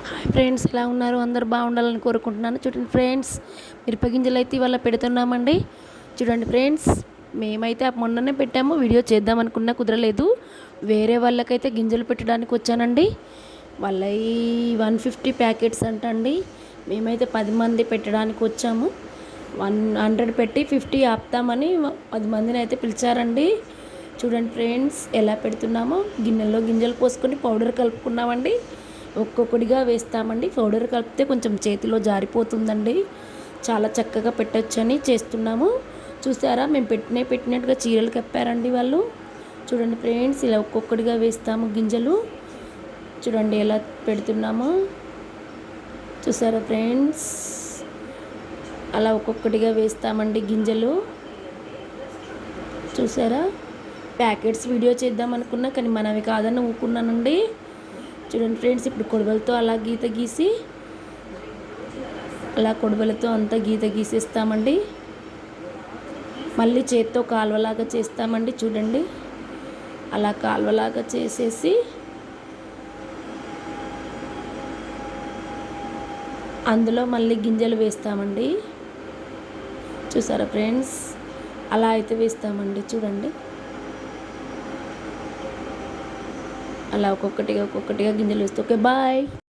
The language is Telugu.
హాయ్ ఫ్రెండ్స్, ఎలా ఉన్నారు? అందరూ బాగుండాలని కోరుకుంటున్నాను. చూడండి ఫ్రెండ్స్, మిరపగింజలు అయితే ఇవాళ పెడుతున్నామండి. చూడండి ఫ్రెండ్స్, మేమైతే మొన్ననే పెట్టాము. వీడియో చేద్దాం అనుకున్నా కుదరలేదు. వేరే వాళ్ళకైతే గింజలు పెట్టడానికి వచ్చానండి. వాళ్ళ ఈ 150 ప్యాకెట్స్ అంటండి. మేమైతే 10 మంది పెట్టడానికి వచ్చాము. 100 పెట్టి 50 ఆపుతామని 10 మందిని అయితే పిలిచారండి. చూడండి ఫ్రెండ్స్, ఎలా పెడుతున్నామో. గిన్నెలో గింజలు పోసుకొని పౌడర్ కలుపుకున్నామండి. ఒక్కొక్కటిగా వేస్తామండి. పౌడర్ కలిపితే కొంచెం చేతిలో జారిపోతుందండి. చాలా చక్కగా పెట్టొచ్చని చేస్తున్నాము. చూసారా, మేము పెట్టినట్టుగా చీరలు కప్పారండి వాళ్ళు. చూడండి ఫ్రెండ్స్, ఇలా ఒక్కొక్కటిగా వేస్తాము గింజలు. చూడండి ఎలా పెడుతున్నామో. చూసారా ఫ్రెండ్స్, అలా ఒక్కొక్కటిగా వేస్తామండి గింజలు. చూసారా, ప్యాకెట్స్ వీడియో చేద్దాం అనుకున్నా కానీ మనవి కాదని ఊరుకున్నానండి. చూడండి ఫ్రెండ్స్, ఇప్పుడు కొడవలతో అలా గీత గీసి అలా కొడవలతో అంతా గీత గీసేస్తామండి. మళ్ళీ చేత్తో కాలువలాగా చేస్తామండి. చూడండి, అలా కాలువలాగా చేసేసి అందులో మళ్ళీ గింజలు వేస్తామండి. చూసారా ఫ్రెండ్స్, అలా అయితే వేస్తామండి. చూడండి, అలా ఒక్కొక్కటిగా గింజలు వేస్తే. Okay, bye.